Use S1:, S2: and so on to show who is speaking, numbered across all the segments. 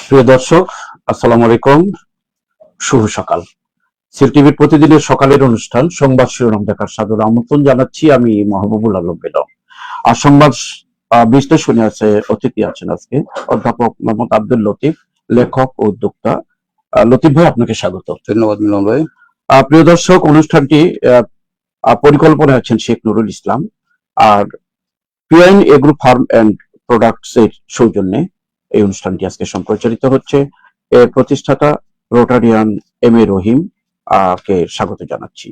S1: প্রিয় দর্শক, আসসালামু আলাইকুম। শুভ সকাল। সিল টিভির প্রতিদিনের সকালের অনুষ্ঠান সংবাদ শিরোনাম দেখার সাদর আমন্ত্রণ জানাচ্ছি। আমি মাহবুবুল আলম বেদম। আর সংবাদ বিশ্লেষণে অতিথি আছেন আজকে অধ্যাপক মোহাম্মদ আব্দুল লতিফ, লেখক ও উদ্যোক্তা। লতিফ ভাই, আপনাকে স্বাগত।
S2: ধন্যবাদ মিলন ভাই।
S1: প্রিয় দর্শক, অনুষ্ঠানটি পরিকল্পনায় আছেন শেখ নুরুল ইসলাম আর PIN agro farm and products এর সৌজন্যে এই অনুষ্ঠানটি আজকে সম্প্রচারিত হচ্ছে। এর প্রতিষ্ঠাতা রোটারিয়ান এম এ রহিম কে স্বাগত জানাচ্ছি।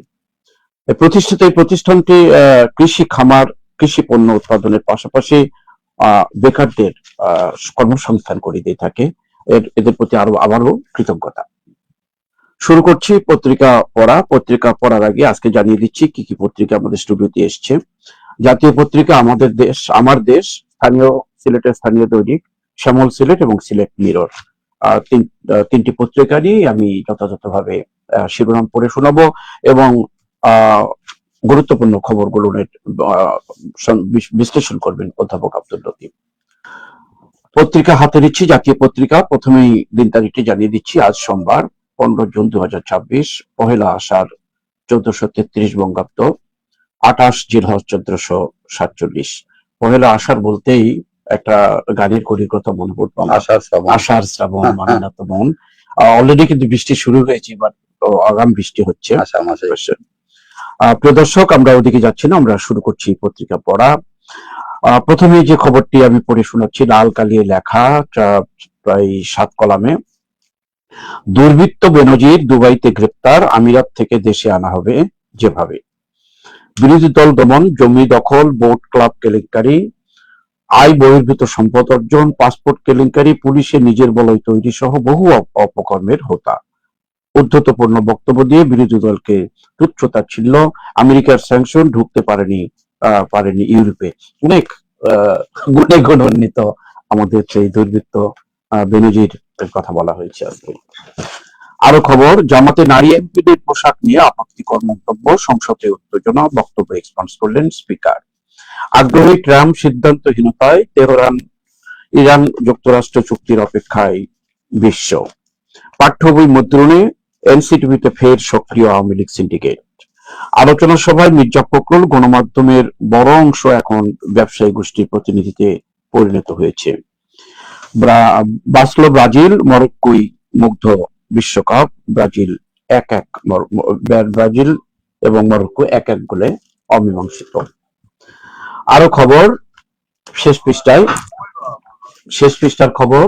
S1: প্রতিষ্ঠিত এই প্রতিষ্ঠানটি কৃষি খামার, কৃষি পণ্য উৎপাদনের পাশাপাশি বেকারদের কর্মসংস্থান করে দিয়ে থাকে। এদের প্রতি আবারও কৃতজ্ঞতা। শুরু করছি পত্রিকা পড়া। পত্রিকা পড়ার আগে আজকে জানিয়ে দিচ্ছি কি কি পত্রিকা আমাদের স্টুডিওতে এসছে। জাতীয় পত্রিকা আমাদের দেশ, আমার দেশ, স্থানীয় সিলেটের স্থানীয় দৈনিক, শ্যামল সিলেট এবং সিলেট মিরর। তিনটি পত্রিকারই আমি যথাযথভাবে শিরোনাম পড়ে শোনাবো এবং গুরুত্বপূর্ণ খবরগুলো বিশ্লেষণ করবেন অধ্যাপক আব্দুল লতিফ। পত্রিকা হাতে নিচ্ছি, জাতীয় পত্রিকা। প্রথমেই দিন তারিখটি জানিয়ে দিচ্ছি। আজ সোমবার 15 জুন 2026, পহেলা আষাঢ় 1433 বঙ্গাব্দ, 28 জিলহজ 1447। পহেলা আষাঢ় বলতেই একটা গানের কলির কথা মনে পড়তো, আষাঢ় শ্রাবণ মামিনাত মন। অলরেডি কিন্তু বৃষ্টি শুরু হয়েছে, বাট আগাম বৃষ্টি হচ্ছে। প্রিয় দর্শক, আমরা ওদিকে যাচ্ছি না, আমরা শুরু করছি পত্রিকা পড়া। প্রথমে যে খবরটি আমি পড়ে শোনাচ্ছি, লাল কালিয়ে লেখা, প্রায় 7 কলামে। দুর্বৃত্ত বেনজির দুবাইতে গ্রেপ্তার, আমিরাত থেকে দেশে আনা হবে যেভাবে। বিরোধী দল দমন, জমি দখল, বোট ক্লাব কেলেঙ্কারি, আয় বহির্ভূত সম্পদ অর্জন, পাসপোর্ট কেলেঙ্কারি, পুলিশের নিজের বলয় তৈরি সহ বহু অপকর্মের হোতা। উদ্ধতপূর্ণ বক্তব্য দিয়ে বিরোধী দলকে তুচ্ছ-তাচ্ছিল্য, আমেরিকার স্যাংশন ঢুকতে পারেনি ইউরোপে। অনেক গুণে গুণান্বিত আমাদের সেই দুর্বৃত্ত বেনজির কথা বলা হয়েছে আজকে। আরো খবর, জামাতে নারী এমপিদের পোশাক নিয়ে আপত্তিকর মন্তব্য, সংসদে উত্তেজনা, বক্তব্য এক্সপান্স করলেন স্পিকার। আগ্রহী ট্রাম্প, সিদ্ধান্তহীনতায় তেহরান, ইরান যুক্তরাষ্ট্র চুক্তির অপেক্ষায় বিশ্ব। পাঠ্য বই মুদ্রণে এনসিটিভিতে ফের সক্রিয় আওয়ামী লীগ সিন্ডিকেট। আলোচনা সভায় মির্জা ফখরুল, গণমাধ্যমের বড় অংশ এখন ব্যবসায়ী গোষ্ঠীর প্রতিনিধিতে পরিণত হয়েছে। বাঁচল ব্রাজিল, মরক্কোই মুগ্ধ বিশ্বকাপ। ব্রাজিল ব্রাজিল এবং মরক্কো 1-1 গোলে অমীমাংসিত। আরো খবর শেষ পৃষ্ঠার খবর,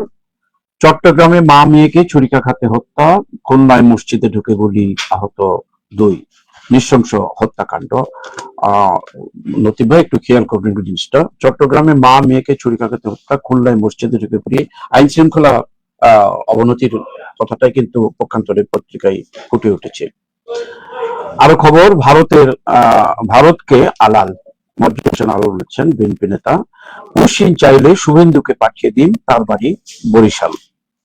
S1: চট্টগ্রামে মা মেয়েকে ছুরিকাঘাতে হত্যা, খুলনায় মসজিদে ঢুকে গুলি, আহত 2। নৃশংস হত্যাকাণ্ড। লতিফ ভাই, একটু খেয়াল করবেন জিনিসটা। চট্টগ্রামে মা মেয়েকে ছুরিকাঘাতে হত্যা, খুলনায় মসজিদে ঢুকে গুলি। আইন শৃঙ্খলা অবনতির কথাটাই কিন্তু পক্ষান্তরে পত্রিকায় ফুটে উঠেছে। আরো খবর, ভারতকে আলাল, মর্যাদা হোসেন আলাল বলেছেন বিএনপি নেতা। পুশিন চাইলে শুভেন্দুকে পাঠিয়ে দিন, তার বাড়ি বরিশাল।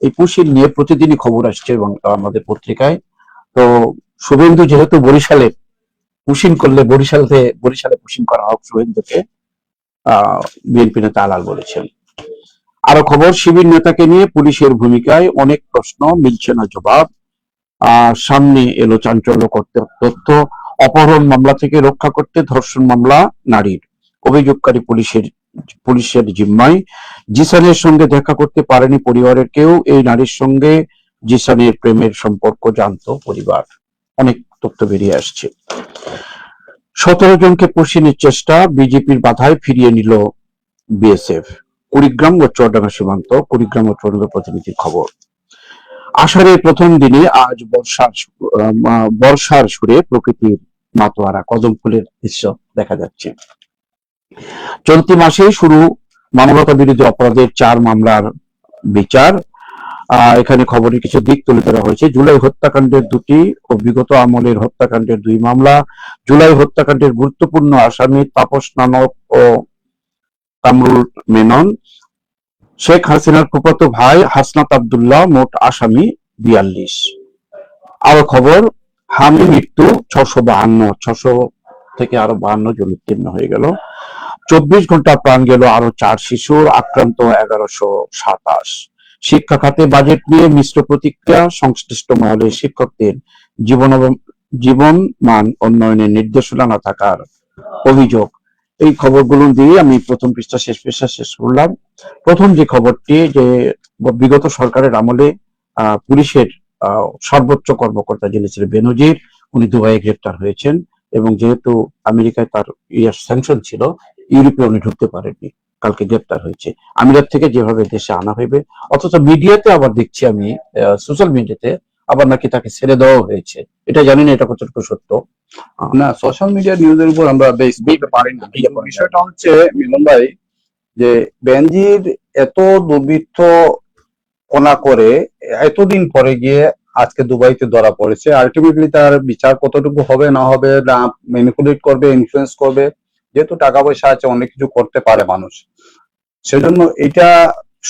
S1: এই পুশিন নিয়ে প্রতিদিনই খবর আসছে এবং আমাদের পত্রিকায়। তো শুভেন্দু যেহেতু বরিশালে, পুশিন করলে বরিশালে পুশিন করা হোক শুভেন্দুকে, বিএনপি নেতা আলাল বলেছেন। আরো খবর, শিবির নেতাকে নিয়ে পুলিশের ভূমিকায় অনেক প্রশ্ন, মিলছে না জবাব। সামনে এলো চাঞ্চল্যকর তথ্য, অপহরণ মামলা থেকে রক্ষা করতে ধর্ষণ মামলা নারীর, অভিযোগকারী পুলিশের জিম্মায়। জিসানের সঙ্গে দেখা করতে পারেনি পরিবারের কেউ, এই নারীর সঙ্গে জিসানের প্রেমের সম্পর্ক জানত পরিবার। অনেক তথ্য বেরিয়ে আসছে। 17 জনকে পুশিনের চেষ্টা, বিজেপির বাধায় ফিরিয়ে নিল বিএসএফ। কুড়িগ্রাম ও চুয়াডাঙ্গা সীমান্ত, কুড়িগ্রাম ও চুয়াডাঙ্গা প্রতিনিধির খবর। আষাঢ়ের প্রথম দিনে আজ বর্ষার সুরে প্রকৃতির মাতোয়ারা, কদম ফুলের দৃশ্য দেখা যাচ্ছে। চলতি মাসে শুরু মানবতা বিরোধী অপরাধের 4 মামলার বিচার। এখানে খবরের কিছু দিক তুলে ধরা হয়েছে। জুলাই হত্যাকাণ্ডের 2টি ও বিগত আমলের হত্যাকাণ্ডের 2 মামলা। জুলাই হত্যাকাণ্ডের গুরুত্বপূর্ণ আসামি তাপস নানক ও কামরুল মেনন। শেখ হাসিনার ফুফাতো ভাই হাসনাত আব্দুল্লাহ, মোট আসামি 42। আরো খবর, হামলা মৃত্যু 652, 600 থেকে আরো 52 জন উত্তীর্ণ হয়ে গেল। 24 ঘন্টা প্রাণ গেল আরো 4 শিশুর, আক্রান্ত 1127। শিক্ষা খাতে বাজেট নিয়ে মিশ্র প্রতিক্রিয়া, সংশ্লিষ্ট মহলে শিক্ষকদের জীবন জীবন মান উন্নয়নের নির্দেশনা না থাকার অভিযোগ। এই খবরগুলো দিয়ে আমি প্রথম পৃষ্ঠা শেষ করলাম। প্রথম যে খবরটি, যে বিগত সরকারের আমলে পুলিশের সর্বোচ্চ কর্মকর্তা যিনি ছিলেন বেনজির, উনি দুবাইয়ে গ্রেপ্তার হয়েছেন, এবং যেহেতু আমেরিকায় তার স্যাংশন ছিল, ইউরোপে উনি ঢুকতে পারেননি, কালকে গ্রেপ্তার হয়েছে। আমিরাত থেকে যেভাবে দেশে আনা হইবে, অথচ মিডিয়াতে আবার দেখছি আমি, সোশ্যাল মিডিয়াতে আবার নাকি তাকে ছেড়ে দেওয়া হয়েছে। এটা জানি না এটা কতটুকু সত্য।
S2: না, সোশ্যাল মিডিয়া নিউজের উপর আমরা বেশ দিতে পারি না। বিষয়টা হচ্ছে মিলন ভাই, যে বেনজির এত দুর্বৃত্ত কোনা করে এতদিন পরে গিয়ে আজকে দুবাইতে ধরা পড়েছে। আলটিমেটলি তার বিচার কতটুকু হবে না হবে, না ম্যানিপুলেট করবে, ইনফ্লুয়েন্স করবে, যেহেতু টাকা পয়সা আছে অনেক কিছু করতে পারে মানুষ, সেজন্য এটা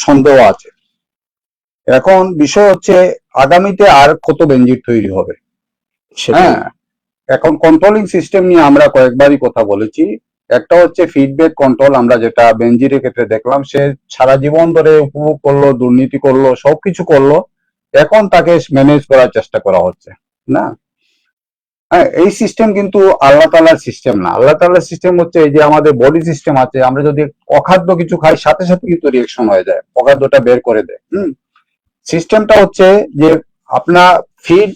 S2: সন্দেহ আছে। এখন বিষয় হচ্ছে আগামীতে আর কত বেনজির তৈরি হবে। হ্যাঁ, এখন কন্ট্রোলিং সিস্টেম নিয়ে আমরা কয়েকবারই কথা বলেছি। একটা হচ্ছে ফিডব্যাক কন্ট্রোল, আমরা যেটা বেনজিরের ক্ষেত্রে দেখলাম, সে সারা জীবন ধরে উপভোগ করলো, দুর্নীতি করলো, সবকিছু করলো, এখন তাকে ম্যানেজ করার চেষ্টা করা হচ্ছে না। হ্যাঁ, এই সিস্টেম কিন্তু আল্লাহ তাআলার সিস্টেম না। আল্লাহ তাআলার সিস্টেম হচ্ছে এই যে আমাদের বডি সিস্টেম আছে, আমরা যদি অখাদ্য কিছু খাই সাথে সাথে কিন্তু রিয়েকশন হয়ে যায়, অখাদ্যটা বের করে দেয়। সিস্টেমটা হচ্ছে যে আপনার ফিড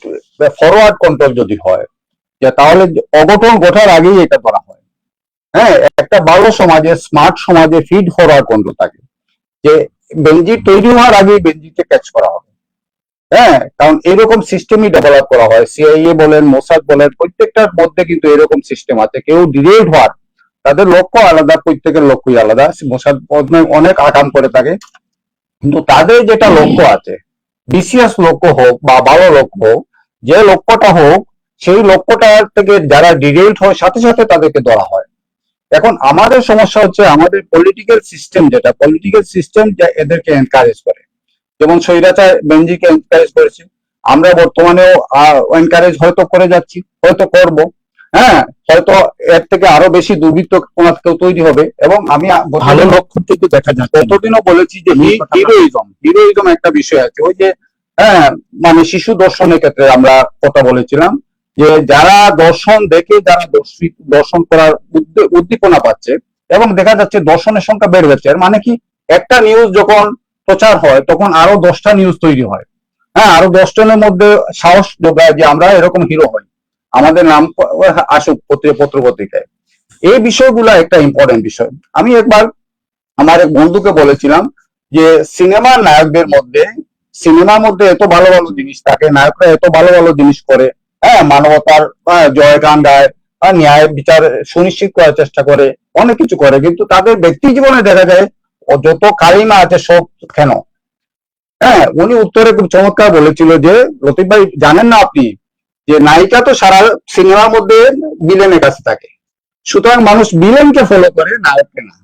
S2: ফরওয়ার্ড কন্ট্রোল যদি হয়, যে তাহলে অঘটন ঘটার আগেই এটা করা হয়। হ্যাঁ, একটা ভালো সমাজে, স্মার্ট সমাজে ফিড ফরওয়ার্ড কন্ট্রোল থাকে, যে বেনজির তৈরি হওয়ার আগেই বেনজিরকে ক্যাচ করা হবে। হ্যাঁ, কারণ এরকম সিস্টেমই ডেভেলপ করা হয়। সিআইএ বলেন, মোসাদ বলেন, প্রত্যেকটার মধ্যে কিন্তু এরকম সিস্টেম আছে। কেউ ডিরেক্ট হওয়ার, তাদের লক্ষ্য আলাদা, প্রত্যেকের লক্ষ্যই আলাদা। মোসাদ অনেক আকাম করে থাকে, কিন্তু তাদের যেটা লক্ষ্য আছে, বিসিএস লক্ষ্য হোক বা ভালো লক্ষ্য হোক, যে লক্ষ্যটা হোক, সেই লক্ষ্যটা থেকে যারা ডিরেক্ট হয় সাথে সাথে তাদেরকে ধরা হয়। এখন আমাদের সমস্যা হচ্ছে আমাদের পলিটিক্যাল সিস্টেম, যেটা পলিটিক্যাল সিস্টেম এদেরকে এনকারেজ করে। যেমন স্বৈরাচার বেনজিকে এনকারেজ করেছে, আমরা বর্তমানেও এনকারেজ হয়তো করে যাচ্ছি, হয়তো করব। হ্যাঁ, হয়তো এর থেকে আরো বেশি দুর্বৃত্ত তৈরি হবে। এবং আমি
S1: ভালো লক্ষণ কিন্তু দেখা যাচ্ছে।
S2: কতদিনও বলেছি যে হিরোইজম একটা বিষয় আছে। ওই যে হ্যাঁ, মানে শিশু দর্শনের ক্ষেত্রে আমরা কথা বলেছিলাম, যে যারা দর্শন দেখে, যারা দর্শন করার উদ্দীপনা পাচ্ছে, এবং দেখা যাচ্ছে দর্শনের সংখ্যা বেড়ে যাচ্ছে। এর মানে কি, একটা নিউজ যখন প্রচার হয় তখন আরো 10টা নিউজ তৈরি হয়। হ্যাঁ, আরো 10 জনের মধ্যে সাহস যোগায় যে আমরা এরকম হিরো হই, আমাদের নাম আসুক পত্র পত্রিকায়। এই বিষয়গুলো একটা ইম্পর্টেন্ট বিষয়। আমি একবার আমার এক বন্ধুকে বলেছিলাম যে সিনেমার নায়কদের মধ্যে, সিনেমার মধ্যে এত ভালো ভালো জিনিস থাকে, নায়করা এত ভালো ভালো জিনিস করে, হ্যাঁ, মানবতার জয়গান গায়, ন্যায় বিচার সুনিশ্চিত করার চেষ্টা করে, অনেক কিছু করে, কিন্তু তাদের ব্যক্তি জীবনে দেখা যায় যত কারিমা আছে সব কেন। হ্যাঁ, উনি উত্তরে খুব চমৎকার বলেছিল যে, লতিফ ভাই জানেন না আপনি, যে নায়িকা তো সারা সিনেমার মধ্যে ভিলেনের কাছে থাকে, সুতরাং মানুষ ভিলেনকে ফলো করে, নায়ককে না।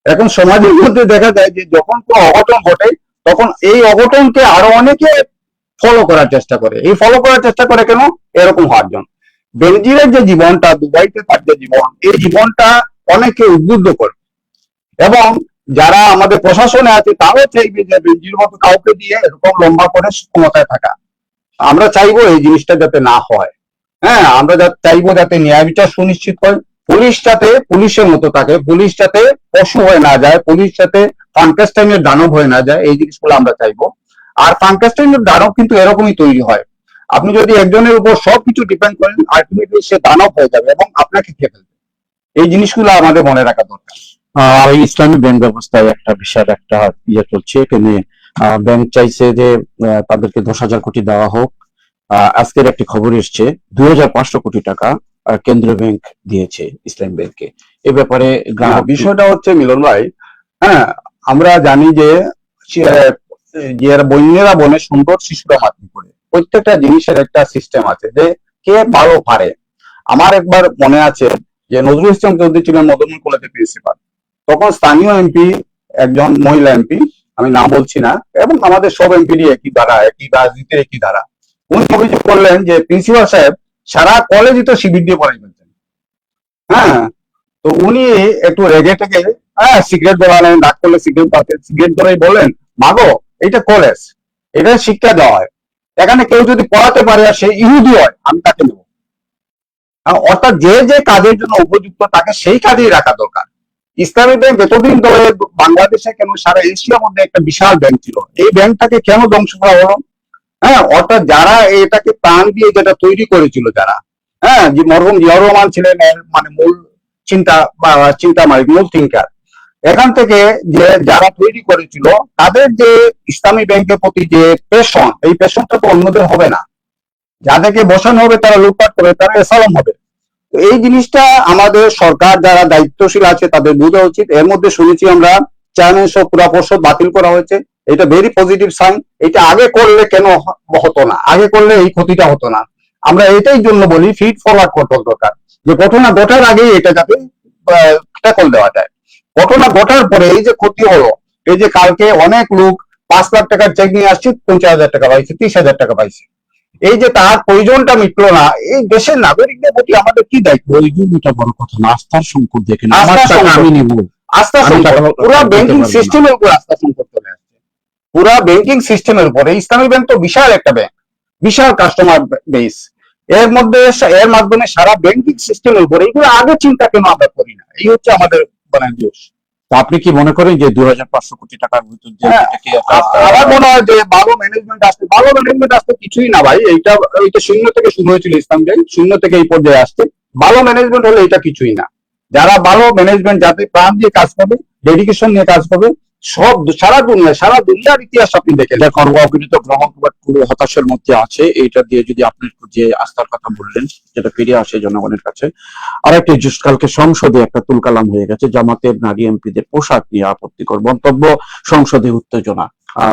S2: এখন সমাজের মধ্যে দেখা যায় যে যখন কোনো অঘটন ঘটে, তখন এই অঘটনকে আরো অনেকে ফলো করার চেষ্টা করে। এই ফলো করার চেষ্টা করে কেন? এরকম হওয়ার জন্য। বেনজিরের যে জীবনটা, দুবাইতে তার যে জীবন, এই জীবনটা অনেকে উদ্বুদ্ধ করে, এবং যারা আমাদের প্রশাসনে আছে তারাও চাইবে যে বেনজির মতো কাউকে দিয়ে এরকম লম্বা করে ক্ষমতায় থাকা। আমরা চাইবো এই জিনিসটা যাতে না হয়। হ্যাঁ, আমরা চাইবো যাতে ন্যায় বিচার সুনিশ্চিত হয়, পুলিশ যাতে পুলিশের মতো থাকে, পুলিশ যাতে পশু হয়ে না যায়, পুলিশ যাতে ফ্রাঙ্কেনস্টাইনের দানব হয়ে না যায়, এই জিনিসগুলো আমরা চাইবো। আর ফ্রাঙ্কেনস্টাইনের দানব কিন্তু এরকমই তৈরি হয়। আপনি যদি একজনের উপর সবকিছু ডিপেন্ড করেন, আলটিমেটলি সে দানব হয়ে যাবে এবং আপনাকে খেয়ে ফেলবে। এই জিনিসগুলো আমাদের মনে রাখা দরকার।
S1: ইসলামী ব্যাংক ব্যবস্থায় একটা বিশাল একটা ইয়ে চলছে এখানে। ব্যাংক চাইছে যে তাদেরকে 10,000 কোটি দেওয়া হোক। আজকের একটি খবর এসছে 2,500 কোটি টাকা কেন্দ্রীয় ব্যাংক দিয়েছে ইসলামী ব্যাংকে। এ ব্যাপারে
S2: বিষয়টা হচ্ছে মিলন ভাই, হ্যাঁ, আমরা জানি যে বন্যেরা বনে সুন্দর শিশুরা মাটি করে, প্রত্যেকটা জিনিসের একটা সিস্টেম আছে যে কে ভালো পারে। আমার একবার মনে আছে যে নজরুল ইসলাম চৌধুরী ছিলেন মদনমোহন কলেজের প্রিন্সিপাল, তখন স্থানীয় এমপি, একজন মহিলা এমপি, আমি নাম বলছি না, এবং আমাদের সব এমপিরই একই ধারা, একই রাজনীতির একই ধারা। উনি অভিযোগ করলেন যে প্রিন্সিপাল সাহেব সারা কলেজই তো শিবির দিয়ে পড়াই ফেলছেন। হ্যাঁ, তো উনি একটু রেগে থেকে, হ্যাঁ, সিগারেট ধরালেন, ডাক করলে সিগারেট পাচ্ছেন, সিগারেট ধরেই বললেন, মাগো এটা কলেজ, এটা শিক্ষা দেওয়া হয়। এখানে কেউ যদি পড়াতে পারে আর সে ইহুদি হয়, আমি তাকে নেব। অর্থাৎ যে যে কাজের জন্য উপযুক্ত তাকে সেই কাজেই রাখা দরকার। ইসলামী ব্যাংক এতদিন ধরে বাংলাদেশে কেন সারা এশিয়ার মধ্যে একটা বিশাল ব্যাংক ছিল, এই ব্যাংকটাকে কেন ধ্বংস করা হলো? হ্যাঁ, অর্থাৎ যারা এটাকে প্রাণ দিয়ে যেটা তৈরি করেছিল, যারা, হ্যাঁ, যে মরহুম জিয়াউর রহমান ছিলেন এর মানে মূল চিন্তা মানে মূল থিঙ্কার। এখান থেকে যে যারা তৈরি করেছিল তাদের যে ইসলামী ব্যাংকের প্রতি যে পেশন, এই পেশনটা তো অন্যদের হবে না। যাদেরকে বসানো হবে তারা লুটপাট করে, তারা এসালাম হবে। তো এই জিনিসটা আমাদের সরকার যারা দায়িত্বশীল আছে তাদের বোঝা উচিত। এর মধ্যে শুনেছি আমরা চেয়ারম্যান সহ পুরা পর্ষদ বাতিল করা হয়েছে, এটা ভেরি পজিটিভ সাইন। এটা আগে করলে কেন হতো না? আগে করলে এই ক্ষতিটা হতো না। আমরা এটাই জন্য বলি ফিড ফরওয়ার্ড কন্ট্রোল দরকার, যে ঘটনা ঘটার আগেই এটা যাতে ট্যাকল দেওয়া যায়। ঘটনা ঘটার পরে এই যে ক্ষতি হলো, এই যে কালকে অনেক লোক 5 লাখ টাকার চেক নিয়ে আসছে, 50,000 টাকা পাইছে, 30,000 টাকা পাইছে, এই যে তার প্রয়োজনটা মিটলো না, এই দেশের নাগরিকদের প্রতি আমাদের কি দায়িত্ব?
S1: প্রয়োজনটা বড় কথা না, আস্থার সংকট দেখেন। আমার
S2: আস্থার
S1: টাকা
S2: সংকট।
S1: আমি নিব,
S2: আস্থা
S1: আমি
S2: সংকট,
S1: টাকা
S2: পুরা
S1: দিতে
S2: ব্যাংকিং
S1: পারবো না।
S2: সিস্টেমের উপর আস্থা সংকট চলে আসছে। পুরা ব্যাংকিং সিস্টেমের উপরে ইসলামী ব্যাংক তো বিশাল একটা ব্যাংক, বিশাল কাস্টমার বেস, এর মধ্যে এর মাধ্যমে সারা ব্যাংকিং সিস্টেমের উপরে এগুলো আগে চিন্তা কেন আমরা করি না? এই হচ্ছে আমাদের মানে দোষ।
S1: তো আপনি কি মনে করেন যে 2,500 কোটি টাকার ভিতর যে
S2: হ্যাঁ,
S1: এটাকে একটা
S2: আমার মনে হয় যে ভালো ম্যানেজমেন্ট আসতে, ভালো ম্যানেজমেন্ট আসতে কিছুই না ভাই। এইটা শূন্য থেকে শুরু হয়েছিল, ইসলাম ব্যাংক শূন্য থেকে এই পর্যায়ে আসছে। ভালো ম্যানেজমেন্ট হলে এটা কিছুই না। যারা ভালো ম্যানেজমেন্ট, যাতে প্রাণ দিয়ে কাজ করবে, ডেডিকেশন নিয়ে কাজ করবে, সব সারা দুনিয়ার ইতিহাস আপনি দেখেন।
S1: এটা কর্মবিরত গ্রহণ বা পুরো হতাশার মধ্যে আছে। এটা দিয়ে যদি আপনি যে আস্থার কথা বললেন যেটা ফিরে আসে জনগণের কাছে। আর একটা জাস্ট কালকে সংসদে একটা তুলকালাম হয়ে গেছে, জামাতের নারী এমপিদের পোশাক নিয়ে আপত্তিকর মন্তব্য, সংসদে উত্তেজনা।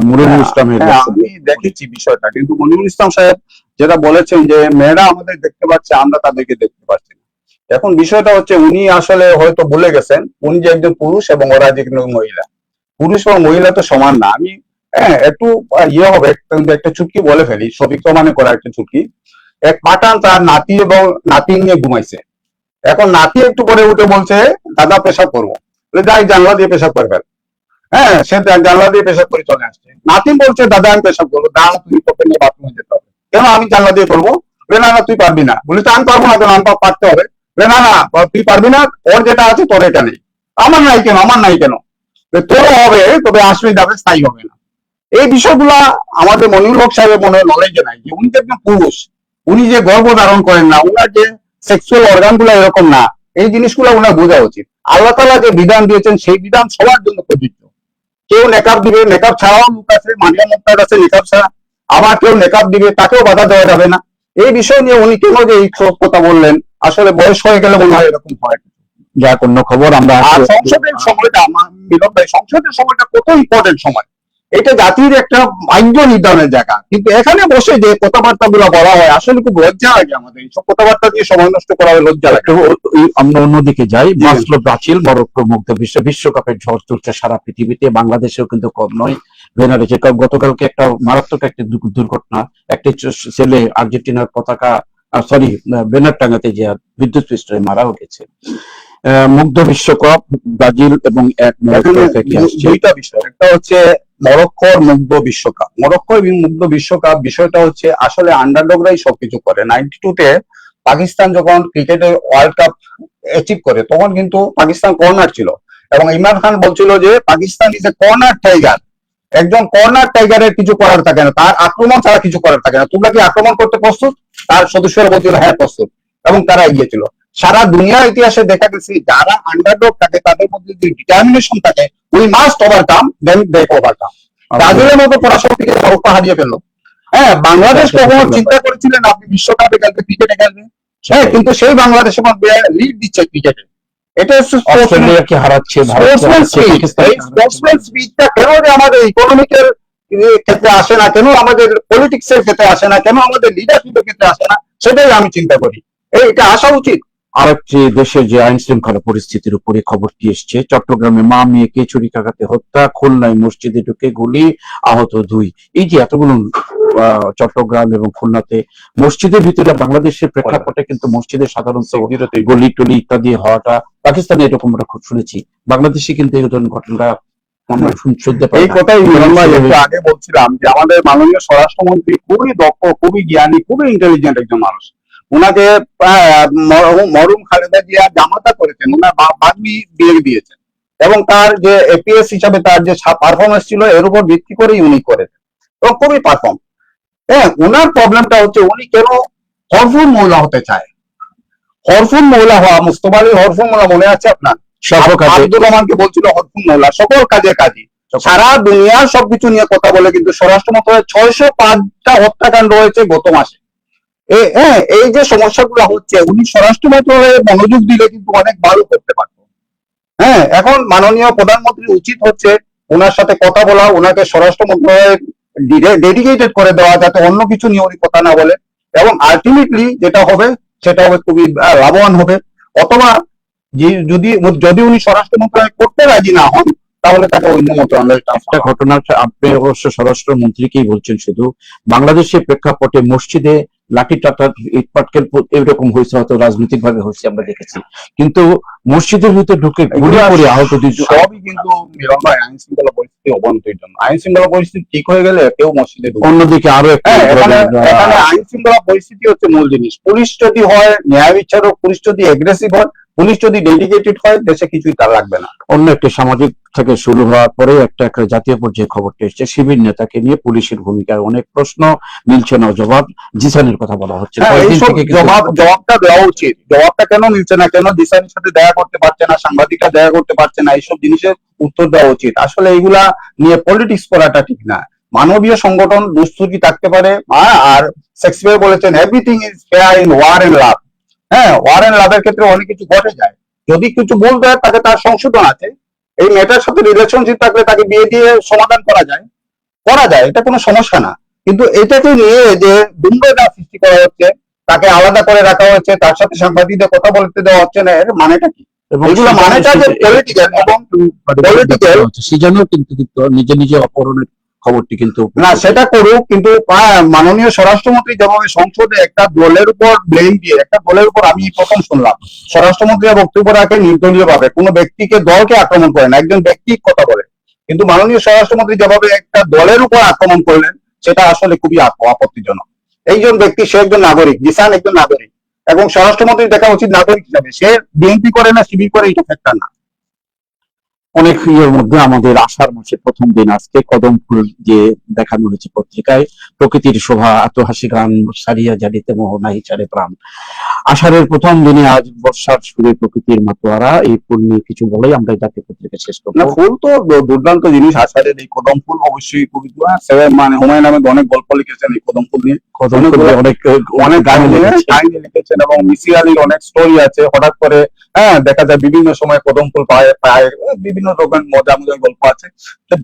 S1: মুরিনুল ইসলামের
S2: হ্যাঁ, আমি দেখেছি বিষয়টা, কিন্তু মনিরুল ইসলাম সাহেব যেটা বলেছেন যে মেয়েরা আমাদের দেখতে পাচ্ছে, আমরা তাদেরকে দেখতে পাচ্ছি না। এখন বিষয়টা হচ্ছে উনি আসলে হয়তো ভুলে গেছেন উনি যে একজন পুরুষ এবং ওরা যে একজন মহিলা। পুরুষ এবং মহিলা তো সমান না। আমি একটু ইয়ে হবে, একটা চুটকি বলে ফেলি, সঠিক প্রমাণে করা একটা চুটকি। এক পাঠান তার নাতি এবং নাতি নিয়ে ঘুমাইছে। এখন নাতি একটু পরে উঠে বলছে দাদা পেশাব করবো, যাই জানলা দিয়ে পেশাব করে ফেল। হ্যাঁ, সে জানলা দিয়ে পেশাব করে চলে আসছে। নাতি বলছে দাদা আমি পেশাব করবো, দাঁড়া তুমি তোকে নিয়ে বাথরুমে যেতে হবে। কেন আমি জানলা দিয়ে করবো? না না তুই পারবি না। বলিস আমি পারবো না, কেন আমি পারতে হবে। না না তুই পারবি না, ওর যেটা আছে তোর এটা নেই। আমার নাই কেন? আমার নাই কেন? তোরও হবে, তবে আসবে যাবে, স্থায়ী হবে না। এই বিষয়গুলা আমাদের মনিরুল হক সাহেবের মনে নলেজে নাই, যে উনি যে একজন পুরুষ, উনি যে গর্ভ ধারণ করেন না, উনার যে সেক্সুয়াল অর্গান গুলা এরকম না, এই জিনিসগুলো উনার বোঝা উচিত। আল্লাহ তাআলা যে বিধান দিয়েছেন সেই বিধান সবার জন্য প্রযোজ্য। কেউ নেকাব দিবে, নেকাব ছাড়াও লোক আছে, মানিয়া মুক্তার আছে নেকাব ছাড়া, আবার কেউ নেকাব দিবে, তাকেও বাধা দেওয়া যাবে না। এই বিষয় নিয়ে উনি কেন যে এই সব কথা বললেন, আসলে বয়স হয়ে গেলে মনে হয় এরকম হয়।
S1: যাক, অন্য খবর আমরা
S2: আর সংসদের সময়টা, মিলন ভাই, সংসদের সময়টা কত ইম্পর্টেন্ট সময়। এটা জাতির একটা ভাগ্য নির্ধারণের জায়গা, কিন্তু এখানে বসে যে কথাবার্তা গুলো বলা হয় আসলে খুব লজ্জা লাগে। আমাদের এইসব কথাবার্তা দিয়ে সময় নষ্ট করা হয়, লজ্জা লাগে।
S1: আমরা অন্যদিকে যাই। বাঁচলো ব্রাজিল, মরক্কো মুগ্ধ বিশ্বকাপের ঝড় তুলছে সারা পৃথিবীতে, বাংলাদেশেও কিন্তু কম নয়। ভেনারে যে গতকালকে একটা মারাত্মক একটা দুর্ঘটনা, একটি ছেলে আর্জেন্টিনার পতাকা সরি ব্যানার টাঙাতে যে বিদ্যুৎ পৃষ্ঠে মারাও গেছে। মুগ্ধ বিশ্বকাপ, ব্রাজিল এবং এক
S2: দুইটা বিষয়, একটা হচ্ছে মরক্কোর মুগ্ধ বিশ্বকাপ। মরক্কো এবং মুগ্ধ বিশ্বকাপ বিষয়টা হচ্ছে আসলে আন্ডারডগরাই সবকিছু করে। 92-তে পাকিস্তান যখন ক্রিকেটে ওয়ার্ল্ড কাপ অ্যাচিভ করে, তখন কিন্তু পাকিস্তান কর্নার ছিল, এবং ইমরান খান বলছিল যে Pakistan is a corner tiger. একজন কর্নার টাইগারের কিছু করার থাকে না, তার আক্রমণ ছাড়া কিছু করার থাকে না। তোমরা কি আক্রমণ করতে প্রস্তুত? তার সদস্যরা বলছিল হ্যাঁ প্রস্তুত, এবং তারা এগিয়েছিল। সারা দুনিয়ার ইতিহাসে দেখা গেছে যারা আন্ডারডগ থাকে তাদের মধ্যে যদি ডিটারমিনেশন থাকে, we must overcome, then they overcome. ব্রাজিলের মতো পরাশক্তিকে মরক্কো হারিয়ে ফেললো। হ্যাঁ, বাংলাদেশ কখনো চিন্তা করেছিলেন আপনি বিশ্বকাপে খেলবে, ক্রিকেটে খেলবে? হ্যাঁ, কিন্তু সেই বাংলাদেশের মধ্যে লিড দিচ্ছে ক্রিকেটে। এটা
S1: অস্ট্রেলিয়াকে হারাচ্ছে,
S2: স্পোর্টসম্যান স্পিরিটটা কেন যে আমাদের ইকোনমিক্যাল ক্ষেত্রে আসে না, কেন আমাদের পলিটিক্স এর ক্ষেত্রে আসে না, কেন আমাদের লিডারশিপের ক্ষেত্রে আসে না, সেটাই আমি চিন্তা করি। এটা আসা উচিত।
S1: আরেকটি দেশের যে আইন শৃঙ্খলা পরিস্থিতির উপরে খবরটি এসছে। চট্টগ্রামে মা মেয়েকে ছুরিকাঘাতে হত্যা, খুলনায় মসজিদে ঢুকে গুলি, আহত 2। এই যে এতগুলো চট্টগ্রাম এবং খুলনাতে মসজিদের ভিতরে, বাংলাদেশের প্রেক্ষাপটে কিন্তু মসজিদের সাধারণত গলি টলি ইত্যাদি হওয়াটা, পাকিস্তানে এরকম আমরা খুব শুনেছি, বাংলাদেশে কিন্তু এই ধরনের ঘটনা আমরা শুনতে পাই
S2: এই
S1: না।
S2: কথাই মিলন ভাই একটু আগে বলছিলাম যে আমাদের মাননীয় স্বরাষ্ট্রমন্ত্রী খুবই দক্ষ, খুবই জ্ঞানী, খুবই ইন্টেলিজেন্ট একজন মানুষ। উনাকে মরহুম খালেদা জিয়া জামাতা করেছেন, উনার বাগ্নি বিয়ে দিয়েছেন, এবং তার যে এপিএস হিসাবে তার যে পারফরমেন্স ছিল এর উপর ভিত্তি করেই উনি করেছেন এবং খুবই পারফর্ম। হ্যাঁ, উনার প্রবলেমটা হচ্ছে উনি কেন হরফুল মহিলা হতে চায়। হরফুল মহিলা হওয়া, মুস্তফা আলী হরফুল মহিলা মনে আছে আপনার? আব্দুর রহমানকে বলছিল হরফুল মহিলা, সকল কাজে কাজী, সারা দুনিয়ার সবকিছু নিয়ে কথা বলে, কিন্তু স্বরাষ্ট্র মন্ত্রণালয়ে 605টা হত্যাকাণ্ড হয়েছে গত মাসে। এই যে সমস্যাগুলো হচ্ছে, উনি স্বরাষ্ট্র মন্ত্রণালয়ে মনোযোগ দিলে কিন্তু অনেক ভালো করতে পারতো। হ্যাঁ, এখন মাননীয় প্রধানমন্ত্রী উচিত হচ্ছে ওনার সাথে কথা বলা, ওনাকে স্বরাষ্ট্র মন্ত্রণালয়ে ডেডিকেটেড করে দেওয়া, যাতে অন্য কিছু নিয়ে উনি কথা না বলে, এবং আলটিমেটলি যেটা হবে সেটা হবে খুবই লাভবান হবে। অথবা যদি যদি উনি স্বরাষ্ট্র মন্ত্রণালয় করতে রাজি না হন, তাহলে তাকে অন্য মন্ত্রণালয়ে
S1: একটা ঘটনা, আপনি অবশ্য স্বরাষ্ট্র মন্ত্রীকেই বলছেন, শুধু বাংলাদেশের প্রেক্ষাপটে মসজিদে লাঠি টাটা ইট পাটকেল এরকম হয়েছে, হয়তো রাজনৈতিক ভাবে হয়েছে আমরা দেখেছি, কিন্তু মসজিদের ভিতরে ঢুকে গুলি করে আহত
S2: সবই কিন্তু মিলন ভাই আইন শৃঙ্খলা পরিস্থিতি অবনতির জন্য। আইন শৃঙ্খলা পরিস্থিতি ঠিক হয়ে গেলে কেউ মসজিদে
S1: অন্যদিকে আরো
S2: এখানে আইন শৃঙ্খলা পরিস্থিতি হচ্ছে মূল জিনিস। পুলিশ যদি হয় ন্যায় বিচারক, পুলিশ যদি এগ্রেসিভ হয়, পুলিশ যদি ডেডিকেটেড হয়, দেশে কিছুই তার লাগবে না।
S1: অন্য একটি সামাজিক থেকে শুরু হওয়ার পরে একটা জাতীয় পর্যায়ে খবরটি এসেছে, শিবির নেতাকে নিয়ে পুলিশের ভূমিকায় অনেক প্রশ্ন মিলছে না, জবাব জিসানের কথা বলা হচ্ছে।
S2: জবাবটা দেওয়া উচিত। জবাবটা কেন মিলছে না, কেন জিসানের সাথে দেখা করতে পারছে না, সাংবাদিকরা দেখা করতে পারছে না, এইসব জিনিসের উত্তর দেওয়া উচিত। আসলে এইগুলা নিয়ে পলিটিক্স করাটা ঠিক না। মানবীয় সংগঠন দুষ্কৃতি থাকতে পারে, আর শেক্সপিয়ার বলেছেন everything is fair in war and love. হ্যাঁ, ওয়ার এন্ড লাভের ক্ষেত্রে অনেক কিছু ঘটে যায়, যদি কিছু ভুল দেয় তাকে তার সংশোধন আছে। এই মেয়েটার সাথে রিলেশনশিপ থাকলে তাকে বিয়ে দিয়ে সমাধান করা যায়, এটা কোনো সমস্যা না। কিন্তু এটাকে নিয়ে যে দুর্নীতি সৃষ্টি করা হচ্ছে, তাকে আলাদা করে রাখা হচ্ছে, তার সাথে সাংবাদিকদের কথা বলতে দেওয়া হচ্ছে না, এর মানেটা কি? এগুলো মানেটা যে পলিটিক্যাল এবং পলিটিক্যাল,
S1: সেজন্য কিন্তু নিজে নিজে অপহরণের খবরটি কিন্তু
S2: না, সেটা করুক, কিন্তু মাননীয় স্বরাষ্ট্রমন্ত্রী যেভাবে সংসদে একটা দলের উপর ব্লেম দিয়ে, একটা দলের উপর, আমি প্রথম শুনলাম স্বরাষ্ট্রমন্ত্রী বক্তব্য রাখে নির্দলীয় ভাবে, কোনো ব্যক্তিকে দলকে আক্রমণ করেন, একজন ব্যক্তি কথা বলে, কিন্তু মাননীয় স্বরাষ্ট্রমন্ত্রী যেভাবে একটা দলের উপর আক্রমণ করলেন, সেটা আসলে খুবই আপত্তিজনক। এইজন ব্যক্তি, সে একজন নাগরিক, জিসান একজন নাগরিক, এবং স্বরাষ্ট্রমন্ত্রী দেখা উচিত নাগরিক হিসাবে, সে বিএনপি করে না শিবির করে, এটা ফ্যাক্টর না।
S1: অনেক ইয়ের মধ্যে আমাদের আষাঢ় মাসের প্রথম দিন আজকে কদম ফুল যে দেখানো হয়েছে পত্রিকায়, প্রকৃতির শোভা এত হাসি গান সারিয়া জানিতে মোহ নাহি ছাড়ে প্রাণ। আষাঢ়ের প্রথম দিনে আজ বর্ষার সুরে প্রকৃতির মাতোয়ারা, এই ফুল নিয়ে কিছু বলেই আমরা জাতীয় পত্রিকা শেষ করবো।
S2: না, ফুল তো দুর্দান্ত জিনিস। আষাঢ়ের এই কদম ফুল অবশ্যই খুবই, মানে হুমায়ুন আহমেদ অনেক গল্প লিখেছেন এই কদম ফুল নিয়ে, অনেক গান লিখেছেন, এবং মিসি আলীর অনেক স্টোরি আছে। হঠাৎ করে দেখা যায় বিভিন্ন সময় কদম ফুল পায়, বিভিন্ন রকমের মজার গল্প আছে।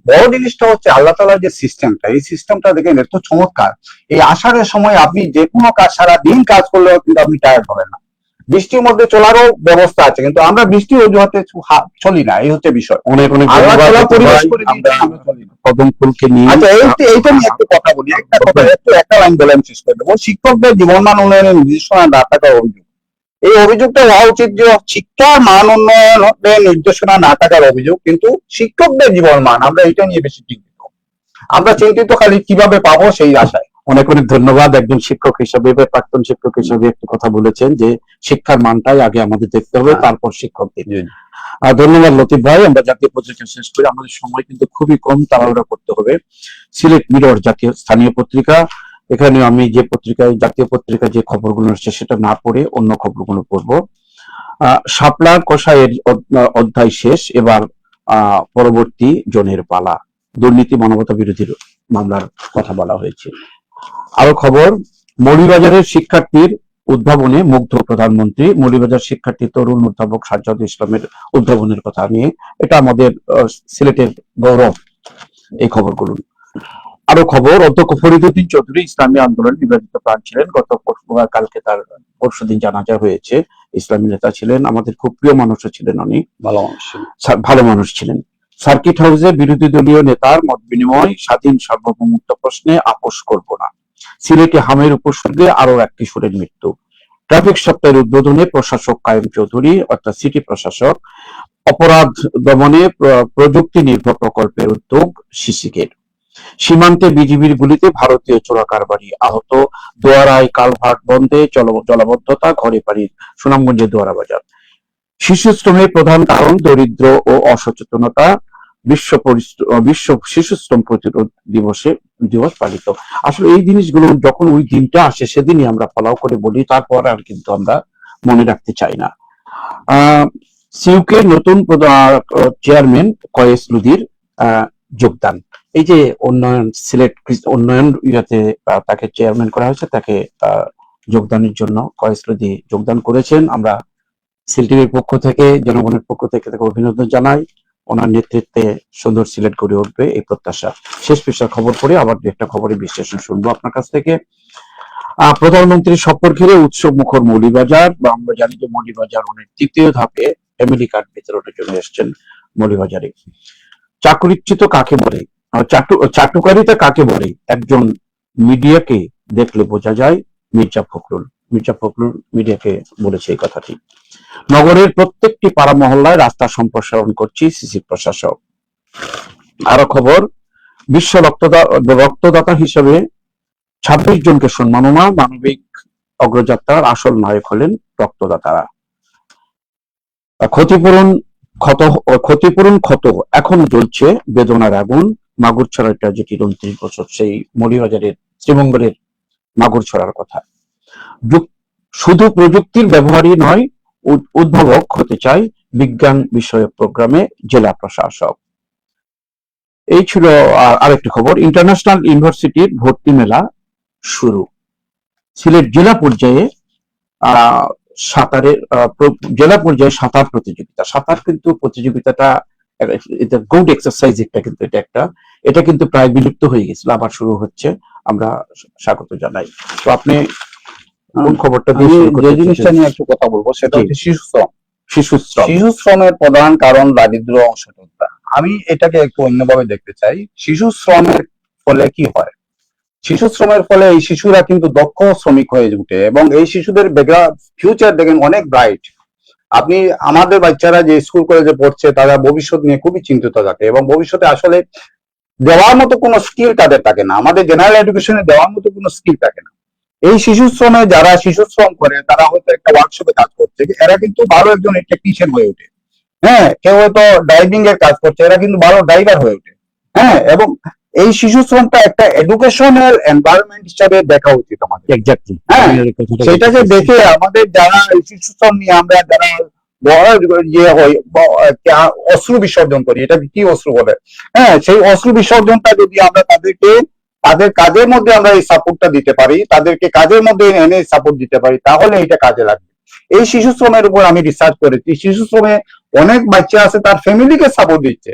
S2: বড় জিনিসটা হচ্ছে আল্লাহ তাআলার যে সিস্টেমটা, এই সিস্টেমটা দেখেন এত চমৎকার। এই আষাঢ়ের সময় আপনি যে কোনো কাজ, সারা দিন কাজ করলেও কিন্তু আপনি টায়ার্ড হবেন না। বৃষ্টির মধ্যে চলারও ব্যবস্থা আছে, কিন্তু আমরা বৃষ্টি অজুহাতে চলি না, এই হচ্ছে বিষয়।
S1: অনেক
S2: আল্লাহ তাআলা পরিবেশ করে দিয়েছেন, আমরা চলি না।
S1: কদম ফুলকে নিয়ে
S2: আচ্ছা, এইটা নিয়ে একটু কথা বলি, একটা লাইন বলে আমি শেষ করে দেবো। শিক্ষকদের জীবনমান উন্নয়নের নির্দেশনা না থাকার অভিযোগ, এই অভিযোগটা হওয়া উচিত যে শিক্ষার মান উন্নয়নের নির্দেশনা না থাকার অভিযোগ, কিন্তু শিক্ষকদের জীবন মান, আমরা এটা নিয়ে বেশি চিন্তিত। আমরা চিন্তিত খালি কিভাবে পাবো সেই আশায়।
S1: অনেক অনেক ধন্যবাদ। একজন শিক্ষক হিসেবে, প্রাক্তন শিক্ষক হিসেবে একটু কথা বলেছেন যে শিক্ষার মানটাই আগে আমাদের দেখতে হবে, তারপর শিক্ষকদের। ধন্যবাদ লতিফ ভাই। আমরা জাতীয় পত্রিকা শেষ করি, আমাদের সময় কিন্তু খুবই কম, তাড়াহুড়া করতে হবে। সিলেট মিরর জাতীয় স্থানীয় পত্রিকা, এখানে আমি যে পত্রিকায়, জাতীয় পত্রিকায় যে খবরগুলো আসছে সেটা না পড়ে অন্য খবরগুলো পড়বো। শাপলা কষায়ের অধ্যায় শেষ, এবার পরবর্তী জনের পালা। দুর্নীতি মানবতা বিরোধী মামলার কথা বলা হয়েছে। আরো খবর, মৌলভীবাজারের শিক্ষার্থীর উদ্ভাবনে মুগ্ধ প্রধানমন্ত্রী। মৌলভীবাজার শিক্ষার্থী তরুণ অধ্যাপক সাজ্জাদ ইসলামের উদ্ভাবনের কথা নিয়ে, এটা আমাদের সিলেটের গৌরব, এই খবরগুলো। আরো খবর, অধ্যক্ষ ফরিদউদ্দিন চৌধুরী ইসলামী আন্দোলন নিবেদিত প্রাণ ছিলেন। কালকে তার পরশুদিন জানাজা হয়েছে। ইসলামী নেতা ছিলেন, আমাদের খুব প্রিয় মানুষও ছিলেন, উনি ভালো মানুষ ছিলেন। সার্কিট হাউসে বিরোধী দলীয় নেতার মত বিনিময়, স্বাধীন সার্বভৌমত্ব প্রশ্নে আপোষ করব না। সিলেটে হামের উপসর্গে আরো এক কিশোরের মৃত্যু। ট্রাফিক সপ্তাহের উদ্বোধনে প্রশাসক কায়েম চৌধুরী, অর্থাৎ সিটি প্রশাসক, অপরাধ দমনে প্রযুক্তি নির্ভর প্রকল্পের উদ্যোগ সিসিকের। সীমান্তে বিজিবির গুলিতে ভারতীয় চোরা কারবারি আহত। দোয়ারায় কালভার্ট বন্ধে জলাবদ্ধতা, ঘরে বাড়ির সুনামগঞ্জের দোয়ারা বাজার। শিশু শ্রমের প্রধান কারণ দরিদ্র ও অসচেতনতা। বিশ্ব শিশু শ্রম প্রতিরোধ দিবস পালিত। আসলে এই জিনিসগুলো যখন ওই দিনটা আসে সেদিনই আমরা ফলো করে বলি, তারপর আর কিন্তু আমরা মনে রাখতে চাই না। সিইউকে নতুন চেয়ারম্যান কয়েস লুদির যোগদান। এই যে উন্নয়ন সিলেট উন্নয়ন ইয়াতে তাকে চেয়ারম্যান করা হয়েছে, তাকে যোগদানের জন্য কয়েস লুদি যোগদান করেছেন। আমরা সিলেটের পক্ষ থেকে, জনগণের পক্ষ থেকে তাকে অভিনন্দন জানাই। ওনার নেতৃত্বে সুন্দর সিলেট গড়ে উঠবে এই প্রত্যাশা। শেষ পেশার খবর পড়ে আবার দু একটা খবরের বিশ্লেষণ শুনবো আপনার কাছ থেকে। প্রধানমন্ত্রীর সফর ঘিরে উৎসব মুখর মৌলিবাজার। বা আমরা জানি যে মৌলিবাজার অনেক তৃতীয় ধাপে ফ্যামিলি কার্ড বিতরণের জন্য এসছেন মৌলিবাজারে। চাকরিচ্যুত কাকে বলে, চাটুকারিতা কাকে বলে, একজন মিডিয়াকে দেখলে বোঝা যায়। মির্জা ফখরুল মিডিয়াকে বলেছে এই কথাটি। নগরের প্রত্যেকটি পাড়া মহল্লায় রাস্তা সম্প্রসারণ করছি সিসি প্রশাসক। আরো খবর, বিশ্ব রক্তদাতা হিসেবে 26 জনকে সম্মাননা। মানবিক অগ্রযাত্রার আসল নায়ক হলেন রক্তদাতারা। ক্ষতিপূরণ ক্ষত এখনো জ্বলছে, বেদনার আগুন। মাগুরছড়ার ট্র্যাজেডির 29 বছর, সেই মৌলভীবাজারের শ্রীমঙ্গলের মাগুরছড়ার কথা। শুধু প্রযুক্তির ব্যবহারই নয়, উদ্ভাবক হতে চাই বিজ্ঞান বিষয়ক প্রোগ্রামে জেলা প্রশাসক। এই ছিল আরেকটি খবর। ইন্টারন্যাশনাল ইউনিভার্সিটির ভর্তি মেলা শুরু। সিলেট জেলা পর্যায়ে সাঁতার প্রতিযোগিতা। সাঁতার কিন্তু প্রতিযোগিতাটা এটা গুড এক্সারসাইজ, এটা কিন্তু প্রায় বিলুপ্ত হয়ে গেছিল, আবার শুরু হচ্ছে। আমরা স্বাগত জানাই। তো আপনি কোন খবরটা দিয়ে
S2: যে জিনিসটা নিয়ে একটু কথা বলবো সেটা হচ্ছে শিশু শ্রমের প্রধান কারণ দারিদ্র, অসচেতনতা। আমি এটাকে একটু অন্যভাবে দেখতে চাই। শিশু শ্রমের ফলে কি হয়? শিশু শ্রমের ফলে এই শিশুরা কিন্তু দক্ষ শ্রমিক হয়ে ওঠে এবং এই শিশুদের ফিউচার দেখেন অনেক ব্রাইট। আপনি আমাদের বাচ্চারা যে স্কুল কলেজে পড়ছে তারা ভবিষ্যৎ নিয়ে খুবই চিন্তিত থাকে এবং ভবিষ্যতে আসলে দেওয়ার মতো কোনো স্কিল তাদের থাকে না। আমাদের জেনারেল এডুকেশনে দেওয়ার মতো কোনো স্কিল থাকে না। এই শিশু শ্রমে যারা শিশু শ্রম করে তারা হয়তো একটা ওয়ার্কশপে কাজ করছে, এরা কিন্তু ভালো একজন টেকনিশিয়ান হয়ে ওঠে। হ্যাঁ, কেউ হয়তো ড্রাইভিং এর কাজ করছে, এরা কিন্তু ভালো ড্রাইভার হয়ে ওঠে। হ্যাঁ, এবং এই শিশু শ্রমটা একটা এডুকেশনাল এনভায়রনমেন্ট হিসাবে দেখা উচিত আমাদের।
S1: এক্স্যাক্টলি,
S2: হ্যাঁ, সেটাকে দেখে আমাদের যারা শিশু শ্রম নিয়ে আমরা যারা অশ্রু বিসর্জন করি, এটা কি অশ্রু বলে, হ্যাঁ, সেই অশ্রু বিসর্জনটা যদি আমরা তাদের কাজের মধ্যে আমরা এই সাপোর্টটা দিতে পারি, তাদেরকে কাজের মধ্যে এনে সাপোর্ট দিতে পারি, তাহলে এটা কাজে লাগবে। এই শিশু শ্রমের উপর আমি রিসার্চ করেছি। শিশু শ্রমে অনেক বাচ্চা আছে তার ফ্যামিলিকে সাপোর্ট দিচ্ছে,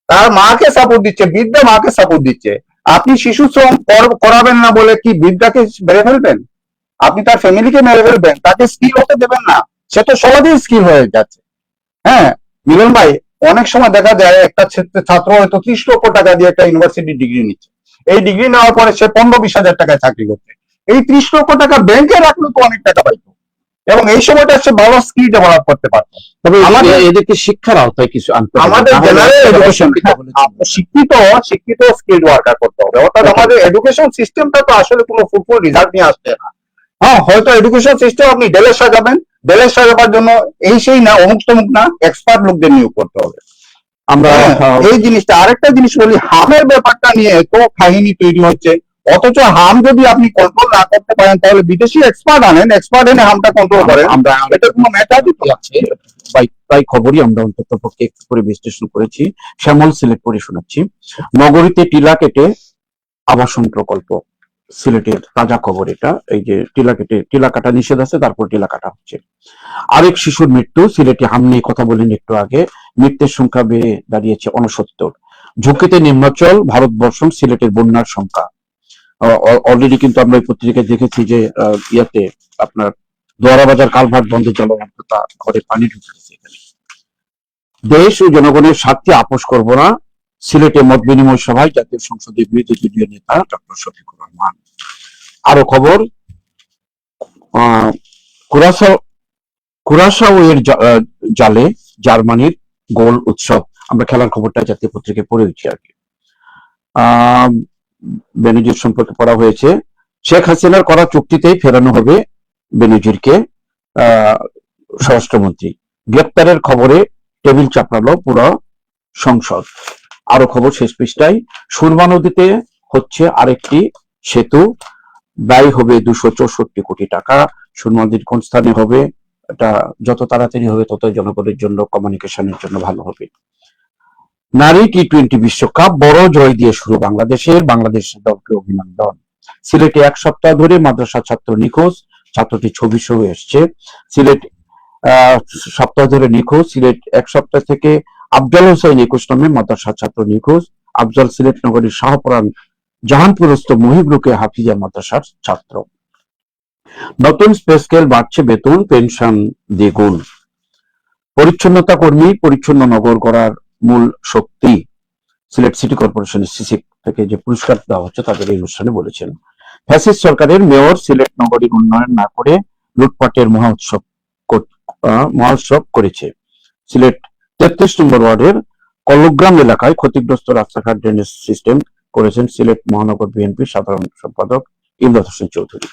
S2: তার মাকে সাপোর্ট দিচ্ছে, বৃদ্ধা মাকে সাপোর্ট দিচ্ছে। আপনি শিশু শ্রম করাবেন না বলে কি বৃদ্ধাকে মেরে ফেলবেন? আপনি তার ফ্যামিলিকে মেরে ফেলবেন, তাকে স্কিল হতে দেবেন না। সে তো সহজেই স্কিল হয়ে যাচ্ছে। হ্যাঁ মিলন ভাই, অনেক সময় দেখা যায় একটা ছাত্র হয়তো 30 লক্ষ টাকা দিয়ে একটা ইউনিভার্সিটি ডিগ্রি নিচ্ছে। এই ডিগ্রি নেওয়ার পরে সে 15-20 হাজার টাকায় চাকরি করছে। এই 30 লক্ষ টাকা ব্যাংকে রাখলে তো অনেক টাকা পাইতো এবং এই সময়টা সে ভালো স্কিল ডেভেলপ করতে পারতো।
S1: তবে আমাদের এদেরকে শিক্ষার আওতায় কিছু আনতে হবে।
S2: আমাদের জেনারেল এডুকেশন, শিক্ষিত স্কিল ওয়ার্কার করতে হবে। অর্থাৎ আমাদের এডুকেশন সিস্টেমটা তো আসলে কোনো ফুলফুল রেজাল্ট নিয়ে আসছে না। হ্যাঁ, হয়তো এডুকেশন সিস্টেম আপনি ডেলে সাজাবেন, ডেলে সাজাবার জন্য এই সেই না, অমুক তমুক না, এক্সপার্ট লোকদের নিয়োগ করতে হবে। আমরা এই জিনিসটা আরেকটা জিনিস বলি, হামের ব্যাপারটা নিয়ে এত কাহিনী তৈরি হচ্ছে, অথচ হাম যদি আপনি কন্ট্রোল না করতে পারেন তাহলে বিদেশি এক্সপার্ট এনে হামটা কন্ট্রোল করেন। আমরা এটা কোনো ম্যাটার দিতে যাচ্ছে।
S1: প্রায় খবরই আমরা অন্তত পক্ষে একটু করে বিশ্লেষণ করেছি। শ্যামল সিলেট করে শোনাচ্ছি। নগরীতে টিলা কেটে আবাসন প্রকল্প, সিলেটের তাজা খবর এটা। এই যে টিলা কাটা নিষেধ আছে, তারপর টিলা কাটা হচ্ছে। আরেক শিশুর মৃত্যু। সিলেটে হাম নিয়ে কথা বলেন একটু আগে। মৃত্যুর সংখ্যা বেড়ে দাঁড়িয়েছে 69। ঝুঁকিতে নিম্নাঞ্চল ভারতবর্ষ, সিলেটের বন্যার সংখ্যা। অলরেডি কিন্তু আমরা এই পত্রিকায় দেখেছি যে ইয়াতে আপনার দোয়ারা বাজার কালভার্ট বন্ধে জলবদ্ধতা, ঘরে পানি ঢুকে গেছে। এখানে দেশ ও জনগণের স্বার্থে আপোষ করব না। সিলেটে মত বিনিময় সভায় জাতীয় সংসদের বিরোধী দলীয় নেতা ডক্টর শফিকুর রহমান। আরো খবর, কুরাসাও এর জালে জার্মানির গোল উৎসব, আমরা খেলার খবরটা জাতীয় পত্রিকায় পড়েছি আর কি। বেনজির সম্পর্কে পড়া হয়েছে, শেখ হাসিনার করা চুক্তিতেই ফেরানো হবে বেনজিরকে, স্বরাষ্ট্রমন্ত্রী। গ্রেপ্তারের খবরে টেবিল চাপড়ালো পুরো সংসদ। আরো খবর শেষ পৃষ্ঠায়, সুরমা নদীতে হচ্ছে আরেকটি সেতু, ব্যয় হবে 264 কোটি টাকা। সুরমা নদীর কোন স্থানে হবে, এটা যত তাড়াতাড়ি হবে তত জনগণের জন্য, কমিউনিকেশনের জন্য ভালো হবে। নারী টি-20 বিশ্বকাপ বড় জয় দিয়ে শুরু বাংলাদেশের, বাংলাদেশের দলকে অভিনন্দন। সিলেটে এক সপ্তাহ ধরে মাদ্রাসা ছাত্র নিখোঁজ, ছাত্রটি ছবি সহ এসছে। সিলেট সপ্তাহ ধরে নিখোঁজ, সিলেট এক সপ্তাহ থেকে আফজাল হোসেন 21 নামে মাদ্রাসা ছাত্র নিখোঁজ। আফজাল সিলেট নগরীর শাহপুরান জাহানপুরস্থ মহিবুকে হাফিজা মাদ্রাসার ছাত্র। নতুন পে স্কেল, বাড়ছে বেতন, পেনশন দ্বিগুণ। পরিচ্ছন্নতা কর্মী, পরিচ্ছন্ন নগর গড়ার মূল শক্তি। সিলেট সিটি কর্পোরেশনের সিসি থেকে যে পুরস্কার দেওয়া হচ্ছে তাদের এই অনুষ্ঠানে বলেছেন। ফ্যাসিস্ট সরকারের মেয়র সিলেট নগরীর উন্নয়ন না করে লুটপাটের মহোৎসব করেছে। সিলেট 33 নম্বর ওয়ার্ডের কল্লগ্রাম এলাকায় ক্ষতিগ্রস্ত রাস্তাঘাট ড্রেনেজ সিস্টেম করেছেন সিলেট মহানগর বিএনপির সাধারণ সম্পাদক ইমরান হোসেন চৌধুরী।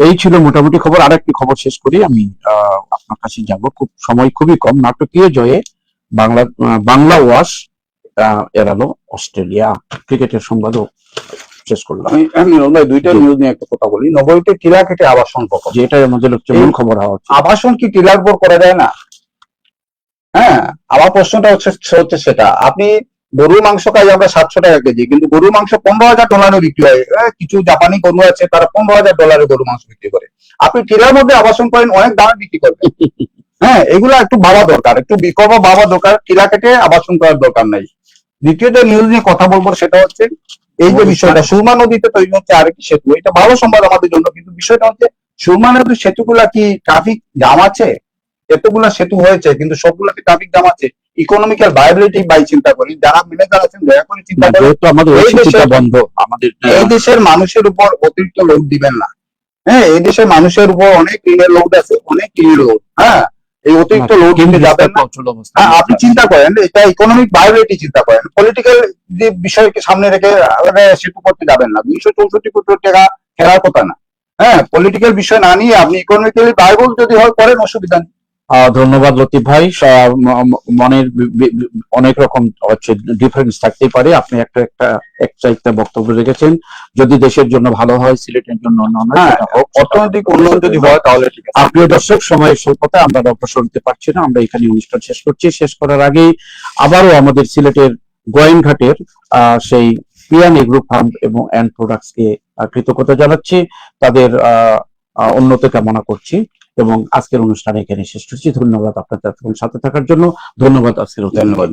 S1: এই ছিল মোটামুটি খবর। আরেকটি খবর শেষ করি আমি আপনার কাছে যাব, খুব সময় খুবই কম। নাটকীয় জয়ে বাংলা ওয়াশ এড়ালো অস্ট্রেলিয়া। ক্রিকেটের সংবাদও শেষ করলাম।
S2: আমি দুইটা নিউজ নিয়ে একটা কথা বলি। নগরীতে টিলা কেটে আবাসন প্রকল্প,
S1: যেটাই আমাদের মূল খবর হওয়া উচিত।
S2: আবাসন কি টিলার উপর করা যায় না? হ্যাঁ, আমার প্রশ্নটা হচ্ছে সেটা। আপনি গরুর মাংস খাই আমরা 700 টাকা কেজি, কিন্তু গরুর মাংস $15,000 বিক্রি হয়। কিছু জাপানি গরু আছে তারা $15,000 গরুর মাংস বিক্রি করে। আপনি টিলার মধ্যে আবাসন করেন, অনেক দামে বিক্রি করবেন। হ্যাঁ, এগুলো একটু ভাবা দরকার, একটু বিকল্প ভাবা দরকার। টিলা কেটে আবাসন করার দরকার নাই। দ্বিতীয়ত নিউজ নিয়ে কথা বলবো, সেটা হচ্ছে এই যে বিষয়টা সুরমা নদীতে তৈরি হচ্ছে আরেকটি সেতু। এটা ভালো সংবাদ আমাদের জন্য, কিন্তু বিষয়টা হচ্ছে সুরমা নদীর সেতুগুলা কি ট্রাফিক জাম আছে? এতগুলা সেতু হয়েছে কিন্তু সবগুলাতে ট্রাফিক জাম আছে। ইকোনমিক্যাল ভায়াবিলিটি বাই চিন্তা করি, যারা ম্যানেজার আছেন দয়া করে চিন্তা করেন। এই দেশের মানুষের উপর অতিরিক্ত লোড দিবেন না। হ্যাঁ, এই দেশের মানুষের উপর অনেক ঋণের লোড আছে, অনেক ঋণের লোড। হ্যাঁ, এই অতিরিক্ত লোড দিতে যাবেন না। আপনি চিন্তা করেন, এটা ইকোনমিক ভায়াবিলিটি চিন্তা করেন। পলিটিক্যাল যে বিষয়কে সামনে রেখে সেতু করতে যাবেন না। 264 কোটি টাকা ফেরার কথা না। হ্যাঁ, পলিটিক্যাল বিষয় না নিয়ে আপনি ইকোনমিক্যালি ভায়াবল যদি হয় করেন, অসুবিধা নেই।
S1: ধন্যবাদ লতিফ ভাই। মনের অনেক রকম হচ্ছে ডিফারেন্স থাকতেই পারে, আপনি একটা বক্তব্য রেখেছেন। যদি দেশের জন্য ভালো হয়, সিলেটের জন্য
S2: অর্থনৈতিক উন্নয়ন যদি হয় তাহলে ঠিক আছে।
S1: প্রিয় দর্শক, সময়ের স্বল্পতায় আমরা অগ্রসর হতে পারছি না, আমরা এখানে অনুষ্ঠান শেষ করছি। শেষ করার আগেই আবারও আমাদের সিলেটের গোয়েনঘাটের সেই পিয়ানি গ্রুপ ফার্ম এবং এন্ড প্রোডাক্টস কে কৃতজ্ঞতা জানাচ্ছি, তাদের উন্নতি কামনা করছি এবং আজকের অনুষ্ঠানে এখানে শেষ করছি। ধন্যবাদ আপনাদের সাথে থাকার জন্য। ধন্যবাদ আজকের
S2: ধন্যবাদ।